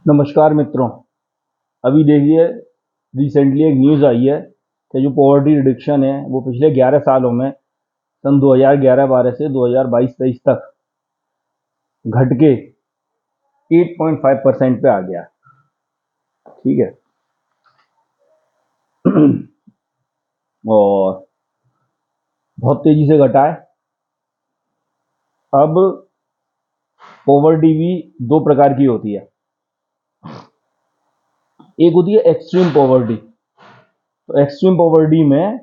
नमस्कार मित्रों। अभी देखिए, रिसेंटली एक न्यूज़ आई है कि जो पॉवर्टी रिडक्शन है वो पिछले 11 सालों में सन 2011-12 से 2022-23 तक घट के 8.5% पे आ गया। ठीक है। और बहुत तेजी से घटा है। अब पॉवर्टी भी दो प्रकार की होती है। एक होती है एक्सट्रीम पॉवर्टी। तो एक्सट्रीम पॉवर्टी में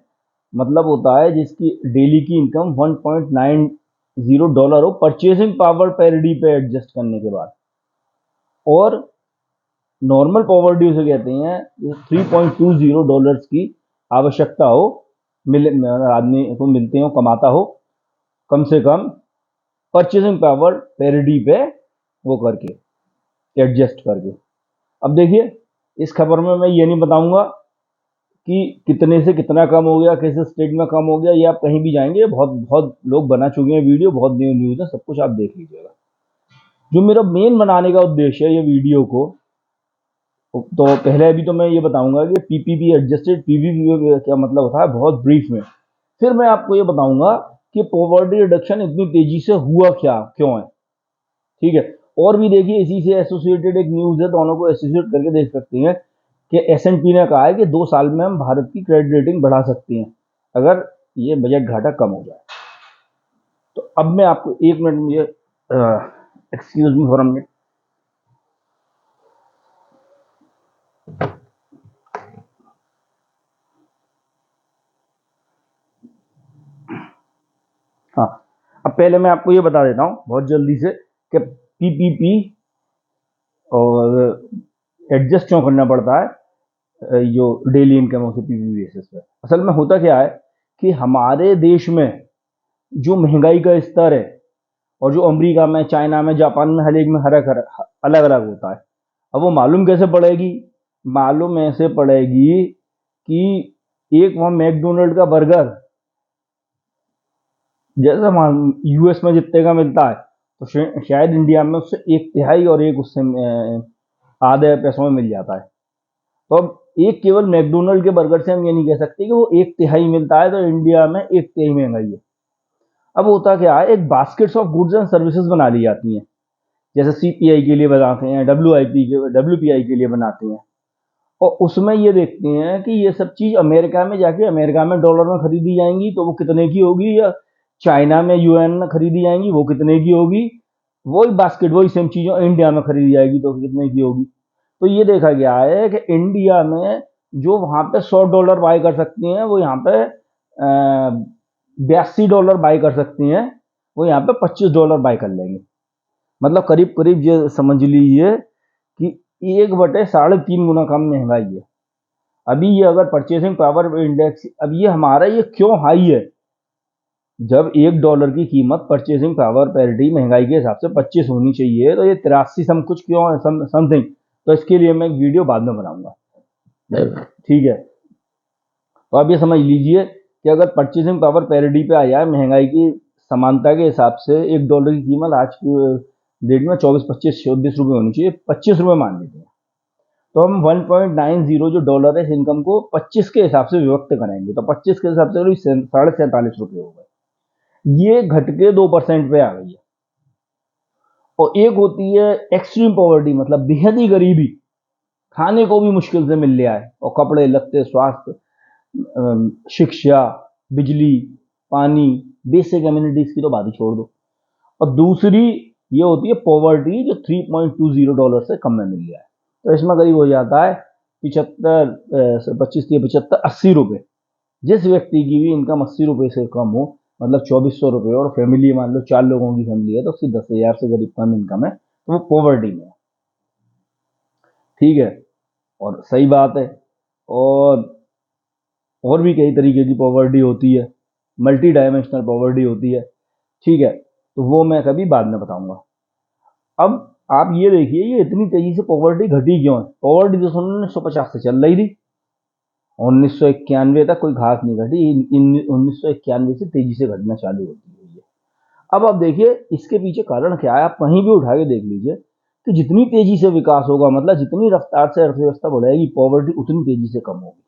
मतलब होता है जिसकी डेली की इनकम $1.90 हो परचेसिंग पावर पैरिटी पे एडजस्ट करने के बाद, और नॉर्मल पॉवर्टी उसे कहते हैं $3.20 की आवश्यकता हो, आदमी को मिलते हो, कमाता हो कम से कम परचेसिंग पावर पैरिटी पे वो करके एडजस्ट करके। अब देखिए, इस खबर में मैं ये नहीं बताऊंगा कि कितने से कितना कम हो गया, किस स्टेट में कम हो गया। ये आप कहीं भी जाएंगे, बहुत बहुत लोग बना चुके हैं वीडियो, बहुत न्यू न्यूज़ है, सब कुछ आप देख लीजिएगा। जो मेरा मेन बनाने का उद्देश्य है ये वीडियो को, तो पहले अभी तो मैं ये बताऊंगा कि पीपीपी एडजस्टेड पीपीपी क्या मतलब होता है बहुत ब्रीफ में। फिर मैं आपको ये बताऊंगा कि पॉवर्टी रिडक्शन इतनी तेजी से हुआ क्या, क्यों है। ठीक है। और भी देखिए, इसी से एसोसिएटेड एक न्यूज़ है, दोनों को एसोसिएट करके देख सकते हैं कि एस&पी ने कहा है कि 2 साल में हम भारत की क्रेडिट रेटिंग बढ़ा सकते हैं अगर ये बजट घाटा कम हो जाए। तो अब मैं आपको एक मिनट में ये excuse me for a minute. हाँ, अब पहले मैं आपको ये बता देता हूँ बहुत जल्दी से कि पीपीपी और एडजस्ट क्यों करना पड़ता है जो डेली इनकम है पीपीपी बेसिस पे। असल में होता क्या है कि हमारे देश में जो महंगाई का स्तर है और जो अमेरिका में, चाइना में, जापान में हर एक में हर अलग अलग होता है। अब वो मालूम कैसे पड़ेगी? मालूम ऐसे पड़ेगी कि एक वहाँ मैकडोनल्ड का बर्गर जैसे यूएस में जितने का मिलता है तो शायद इंडिया में उससे 1/3 और एक उससे आधे पैसों में मिल जाता है। तो अब एक केवल मैकडोनल्ड के बर्गर से हम ये नहीं कह सकते कि वो 1/3 मिलता है तो इंडिया में 1/3 महंगाई है। अब होता क्या है, एक baskets of goods and services बना ली जाती हैं, जैसे सीपीआई के लिए बनाते हैं, डब्ल्यूपीआई के लिए बनाते हैं, और उसमें ये देखते हैं कि ये सब चीज अमेरिका में जाके अमेरिका में डॉलर में खरीदी जाएंगी तो वो कितने की होगी, या चाइना में यूएन में खरीदी जाएंगी वो कितने की होगी। वही बास्केट, वही सेम चीजों इंडिया में खरीदी जाएगी तो कितने की होगी। तो ये देखा गया है कि इंडिया में जो वहां पे $100 बाय कर सकती हैं वो यहाँ पे $82 बाय कर सकती हैं, वो यहाँ पे $25 बाय कर लेंगे। मतलब करीब करीब ये समझ लीजिए कि 1/3.5 गुना कम महंगाई है। अभी ये अगर परचेसिंग पावर इंडेक्स, अब ये हमारा ये क्यों हाई है? जब $1 की कीमत परचेसिंग पावर पैरिटी महंगाई के हिसाब से 25 होनी चाहिए, तो ये 83 सम कुछ क्यों है, समथिंग। तो इसके लिए मैं एक वीडियो बाद में बनाऊंगा। ठीक है। तो आप ये समझ लीजिए कि अगर परचेसिंग पावर पैरिटी पे आ जाए महंगाई की समानता के हिसाब से, $1 की कीमत आज की डेट में 24-25-26 रुपये होनी चाहिए, 25 रुपये मान लीजिए। तो हम 1.90 जो डॉलर है इस इनकम को 25 के हिसाब से विभक्त करेंगे, तो 25 के हिसाब से 47.5 रुपये हो गए। ये घट के 2% पे आ गई है। और एक होती है एक्सट्रीम पॉवर्टी, मतलब बेहद ही गरीबी, खाने को भी मुश्किल से मिल रहा है, और कपड़े लत्ते, स्वास्थ्य, शिक्षा, बिजली, पानी, बेसिक एमिनिटीज की तो बात ही छोड़ दो। और दूसरी ये होती है पॉवर्टी जो $3.20 से कम में मिल गया है, तो इसमें करीब हो जाता है 75, 25-75, $80। जिस व्यक्ति की भी इनकम $80 से कम हो, मतलब $2400, और फैमिली मान लो 4 लोगों की फैमिली है तो उसकी 10,000 से करीब कम इनकम है, तो वो पॉवर्टी में है। ठीक है। और सही बात है। और भी कई तरीके की पॉवर्टी होती है, मल्टी डायमेंशनल पॉवर्टी होती है। ठीक है। तो वो मैं कभी बाद में बताऊंगा। अब आप ये देखिए, ये इतनी तेजी से पॉवर्टी घटी क्यों है? पॉवर्टी तो 1950 से चल रही थी, 1991 तक कोई घास नहीं घटी, 1991 से तेजी से घटना चालू होती है। अब आप देखिए इसके पीछे कारण क्या है, आप कहीं भी उठा के देख लीजिए कि जितनी तेजी से विकास होगा, मतलब जितनी रफ्तार से अर्थव्यवस्था बढ़ेगी, पॉवर्टी उतनी तेजी से कम होगी।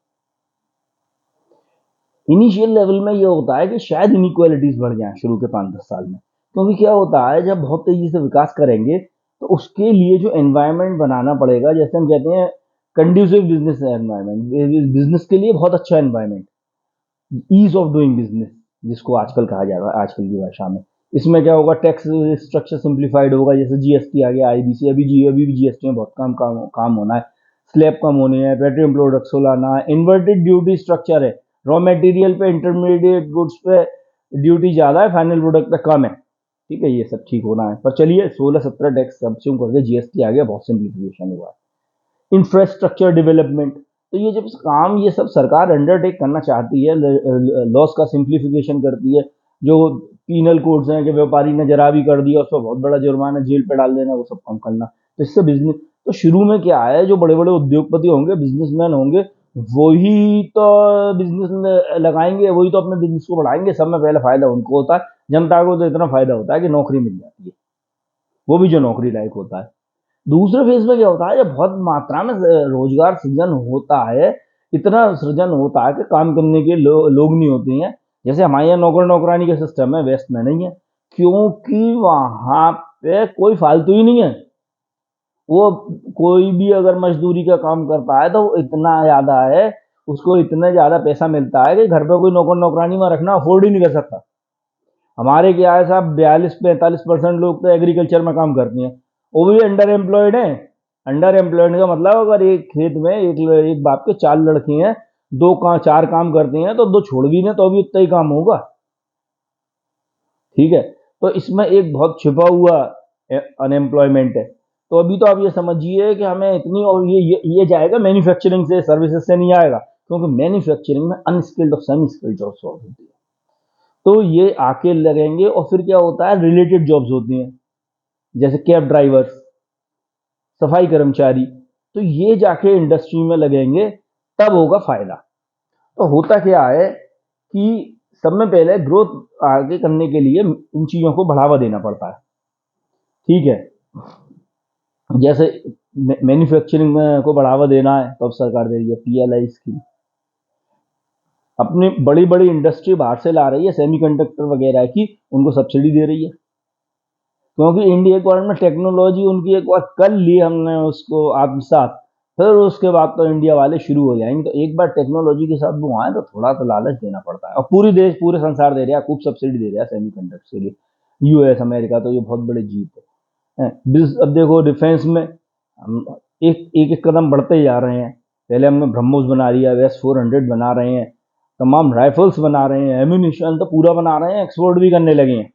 इनिशियल लेवल में ये होता है कि शायद इनइक्वालिटीज बढ़ जाए शुरू के 5-10 साल में, क्योंकि क्या होता है जब बहुत तेजी से विकास करेंगे तो उसके लिए जो एनवायरनमेंट बनाना पड़ेगा, जैसे हम कहते हैं कंड्यूसिव बिजनेस एनवायरनमेंट, बिजनेस के लिए बहुत अच्छा environment, ease of doing business जिसको आजकल कहा जा रहा है आजकल की भाषा में। इसमें क्या होगा, टैक्स स्ट्रक्चर सिंप्लीफाइड होगा, जैसे जीएसटी आ गया, आईबीसी, अभी भी जीएसटी में बहुत काम होना है, स्लैब कम होने हैं, पेट्रोलियम प्रोडक्ट्स को लाना है, इन्वर्टेड ड्यूटी स्ट्रक्चर है, रॉ मटेरियल पे, इंटरमीडिएट गुड्स पे ड्यूटी ज्यादा है, फाइनल प्रोडक्ट पे कम है। ठीक है, ये सब ठीक होना है, पर चलिए 16-17 टैक्स सबसे करके जीएसटी आ गया, बहुत सिंप्लीफिकेशन हुआ है। इंफ्रास्ट्रक्चर डेवलपमेंट, तो ये जब काम ये सब सरकार अंडरटेक करना चाहती है, लॉस का सिंप्लीफिकेशन करती है, जो पीनल कोड्स हैं कि व्यापारी ने जरा भी कर दिया उसको बहुत बड़ा जुर्माना, जेल पे डाल देना, वो सब कम करना। तो इससे बिजनेस, तो शुरू में क्या है, जो बड़े बड़े उद्योगपति होंगे, बिजनेसमैन होंगे, वही तो बिजनेस लगाएंगे, वही तो अपने बिजनेस को बढ़ाएंगे, सब में पहले फायदा उनको होता है, जनता को तो इतना फायदा होता है कि नौकरी मिल जाती है, वो भी जो नौकरी लायक होता है। दूसरे फेज में क्या होता है, जब बहुत मात्रा में रोजगार सृजन होता है, इतना सृजन होता है कि काम करने के लोग नहीं होते हैं। जैसे हमारे यहाँ नौकर नौकरानी का सिस्टम है, वेस्ट में नहीं है, क्योंकि वहां पे कोई फालतू ही नहीं है। वो कोई भी अगर मजदूरी का काम करता है तो वो इतना ज्यादा है, उसको इतना ज्यादा पैसा मिलता है कि घर पे कोई नौकर नौकरानी में रखना अफोर्ड ही नहीं कर सकता। हमारे क्या है साहब, 42-45% लोग तो एग्रीकल्चर में काम करते हैं, वो भी अंडर एम्प्लॉयड है। अंडर एम्प्लॉयड का मतलब अगर एक खेत में एक बाप के 4 लड़के हैं, 4 काम करते हैं, तो 2 छोड़ भी दें तो भी उतना ही काम होगा। ठीक है, तो इसमें एक बहुत छिपा हुआ अनएम्प्लॉयमेंट है। तो अभी तो आप ये समझिए कि हमें इतनी, और ये जाएगा मैन्युफैक्चरिंग से, सर्विसेज से नहीं आएगा, क्योंकि मैन्युफैक्चरिंग में अनस्किल्ड और सेमी स्किल्ड जॉब्स होती है, तो ये आके लगेंगे। और फिर क्या होता है, रिलेटेड जॉब्स होती हैं, जैसे कैब ड्राइवर्स, सफाई कर्मचारी, तो ये जाके इंडस्ट्री में लगेंगे, तब होगा फायदा। तो होता क्या है कि सब में पहले ग्रोथ आगे करने के लिए इन चीजों को बढ़ावा देना पड़ता है। ठीक है, जैसे मैन्युफैक्चरिंग को बढ़ावा देना है तो अब सरकार दे रही है पीएलआई स्कीम, अपनी बड़ी बड़ी इंडस्ट्री बाहर से ला रही है, सेमीकंडक्टर वगैरह की, उनको सब्सिडी दे रही है, क्योंकि इंडिया गवर्नमेंट टेक्नोलॉजी उनकी एक बार कर ली हमने उसको आत्मसात, फिर उसके बाद तो इंडिया वाले शुरू हो जाएंगे। तो एक बार टेक्नोलॉजी के साथ वो आए तो थोड़ा तो लालच देना पड़ता है, और पूरे संसार दे रहा है, खूब सब्सिडी दे रहा है सेमीकंडक्टर के लिए, यूएस अमेरिका, तो ये बहुत बड़ी जीत है। अब देखो डिफेंस में हम एक एक कदम बढ़ते ही जा रहे हैं। पहले हमने ब्रह्मोस बना लिया, वेस्ट 400 बना रहे हैं, तमाम राइफल्स बना रहे हैं, एम्यूनिशन तो पूरा बना रहे हैं, एक्सपोर्ट भी करने लगे हैं।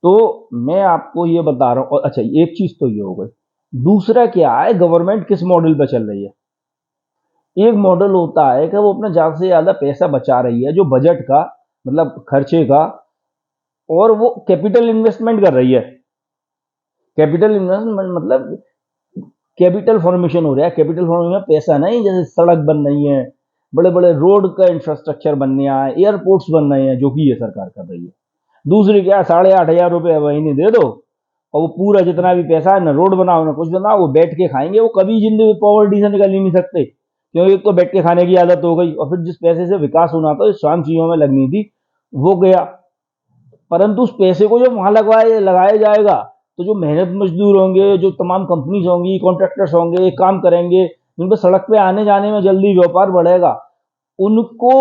तो मैं आपको ये बता रहा हूँ। अच्छा, एक चीज तो ये हो गई, दूसरा क्या है, गवर्नमेंट किस मॉडल पे चल रही है। एक मॉडल होता है कि वो अपना ज्यादा से ज्यादा पैसा बचा रही है, जो बजट का मतलब खर्चे का, और वो कैपिटल इन्वेस्टमेंट कर रही है। कैपिटल इन्वेस्टमेंट मतलब कैपिटल फॉर्मेशन हो रहा है। कैपिटल फॉर्मेशन पैसा नहीं, जैसे सड़क बन रही है, बड़े बड़े रोड का इंफ्रास्ट्रक्चर बनने है, एयरपोर्ट्स बन रहे हैं, जो कि ये सरकार कर रही है। दूसरी क्या, 8,500 रुपये वही दे दो, और वो पूरा जितना भी पैसा है, ना रोड बनाओ ना कुछ बनाओ, वो बैठ के खाएंगे, वो कभी जिंदगी पॉवर्टी से निकल ही नहीं सकते, क्योंकि एक तो बैठ के खाने की आदत हो गई, और फिर जिस पैसे से विकास होना था, शांत चीजों में लगनी थी, वो गया। परंतु उस पैसे को जब वहां लगाया जाएगा, तो जो मेहनत मजदूर होंगे, जो तमाम कंपनीज होंगी, कॉन्ट्रैक्टर्स होंगे, काम करेंगे, जिन पर सड़क पे आने जाने में जल्दी व्यापार बढ़ेगा, उनको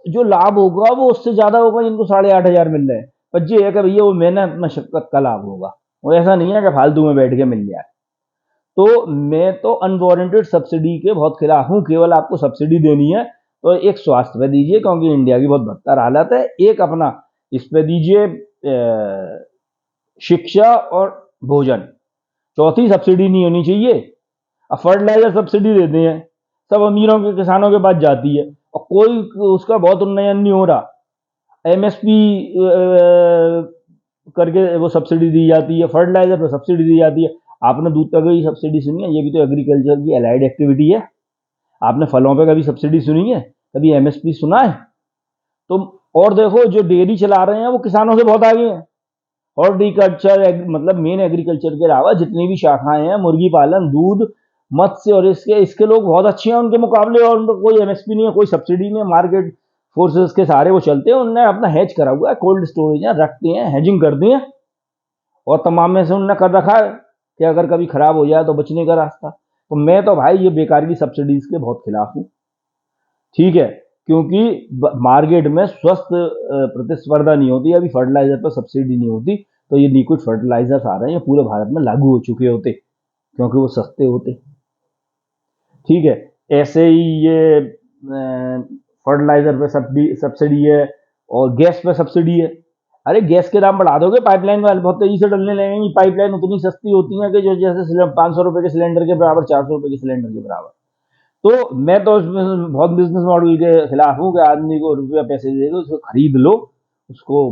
जो लाभ होगा वो उससे ज्यादा होगा जिनको 8,500 मिल रहे हैं। पर ये है कि भैया वो मेहनत मशक्कत का लाभ होगा, वो ऐसा नहीं है कि फालतू में बैठ के मिल जाए। तो मैं तो अनवारंटेड सब्सिडी के बहुत खिलाफ हूं। केवल आपको सब्सिडी देनी है तो एक स्वास्थ्य पे दीजिए, क्योंकि इंडिया की बहुत बदतर हालत है, एक अपना इस पे दीजिए शिक्षा और भोजन, चौथी सब्सिडी नहीं होनी चाहिए। अब फर्टिलाइजर सब्सिडी देते हैं, सब अमीरों के किसानों के पास जाती है, और कोई उसका बहुत उन्नयन नहीं हो रहा। एमएसपी करके वो सब्सिडी दी जाती है, फर्टिलाइजर पर सब्सिडी दी जाती है। आपने दूध तक की सब्सिडी सुनी है? ये भी तो एग्रीकल्चर की अलाइड एक्टिविटी है। आपने फलों पे कभी सब्सिडी सुनी है? कभी एमएसपी सुना है? तो और देखो, जो डेयरी चला रहे हैं वो किसानों से बहुत आगे हैं, हॉर्टिकल्चर मतलब मेन एग्रीकल्चर के अलावा जितनी भी शाखाएं हैं, मुर्गी पालन, दूध, मत्स्य और इसके लोग बहुत अच्छे हैं उनके मुकाबले, और उनको कोई एमएसपी नहीं है, कोई सब्सिडी नहीं है, मार्केट फोर्सेस के सहारे वो चलते हैं। उनने अपना हेज करा हुआ है, कोल्ड स्टोरेज है, रखते हैं, हेजिंग कर दी है, और तमाम में से उनने कर रखा है कि अगर कभी खराब हो जाए तो बचने का रास्ता। तो मैं तो भाई ये बेकार की सब्सिडीज के बहुत खिलाफ हूँ, ठीक है, क्योंकि मार्केट में स्वस्थ प्रतिस्पर्धा नहीं होती, अभी फर्टिलाइजर पर सब्सिडी नहीं होती तो ये लिक्विड फर्टिलाइजर्स आ रहे हैं, ये पूरे भारत में लागू हो चुके होते क्योंकि वो सस्ते होते, ठीक है। ऐसे ही ये फर्टिलाइजर पे सब्सिडी है और गैस पे सब्सिडी है। अरे गैस के दाम बढ़ा दोगे, पाइपलाइन वाले बहुत तेजी से डलने लगेंगी, पाइपलाइन उतनी सस्ती होती है कि जो जैसे 500 रुपए के सिलेंडर के बराबर, 400 रुपए के सिलेंडर के बराबर। तो मैं तो उसमें बहुत बिजनेस मॉडल के खिलाफ हूँ कि आदमी को रुपया पैसे देगा, उसको खरीद लो, उसको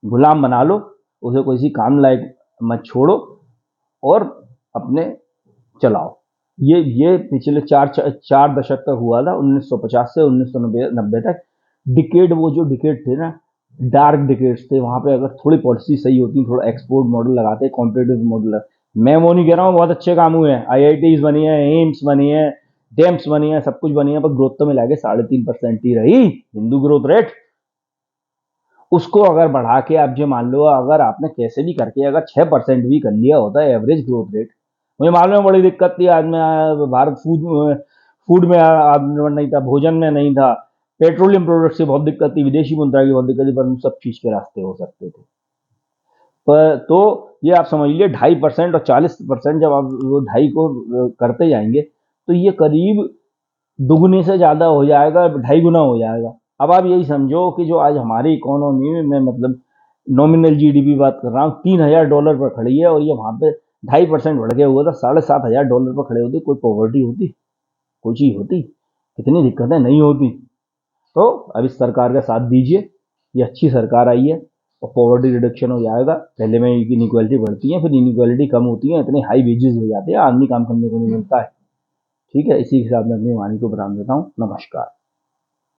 गुलाम बना लो, उसे किसी काम लायक मत छोड़ो और अपने चलाओ। ये पिछले चार दशक तक हुआ था, 1950 से 1990 तक। डिकेड, वो जो डिकेड थे ना, डार्क डिकेड्स थे, वहां पे अगर थोड़ी पॉलिसी सही होती, थोड़ा एक्सपोर्ट मॉडल लगाते, कॉम्पिटेटिव मॉडल। मैं वो नहीं कह रहा हूँ, बहुत अच्छे काम हुए हैं, IITs बनी है, एम्स बनी है, डैम्स बनी है, सब कुछ बनी है, पर ग्रोथ तो मिला के 3.5% ही रही हिंदू ग्रोथ रेट। उसको अगर बढ़ा के आप जो मान लो, अगर आपने कैसे भी करके अगर 6% भी कर लिया होता है एवरेज ग्रोथ रेट, मुझे मालूम है बड़ी दिक्कत थी आज में, भारत फूड में आत्मनिर्भर नहीं था, भोजन में नहीं था, पेट्रोलियम प्रोडक्ट से बहुत दिक्कत थी, विदेशी मुद्रा की बहुत दिक्कत थी, पर उन सब चीज के रास्ते हो सकते थे। पर तो ये आप समझ लीजिए 2.5% और 40% जब आप वो 2.5 को करते जाएंगे तो ये करीब दुगने से ज्यादा हो जाएगा, 2.5 गुना हो जाएगा। अब आप यही समझो कि जो आज हमारी इकोनॉमी में, मैं मतलब नॉमिनल GDP बात कर रहा हूँ, $3,000 पर खड़ी है, और ये वहां पे 2.5% बढ़ गया हुआ था, $7,500 पर खड़े होते, कोई पॉवर्टी होती, कोई चीज होती, कितनी दिक्कतें नहीं होती। तो अब इस सरकार का साथ दीजिए, ये अच्छी सरकार आई है और पॉवर्टी रिडक्शन हो जाएगा। पहले में इनइक्वालिटी बढ़ती है, फिर इनइक्वालिटी कम होती है, इतने हाई वेजेस हो जाते हैं, आदमी काम करने को नहीं मिलता है, ठीक है। इसी के साथ मैं अपनी वाणी को विराम देता हूँ। नमस्कार।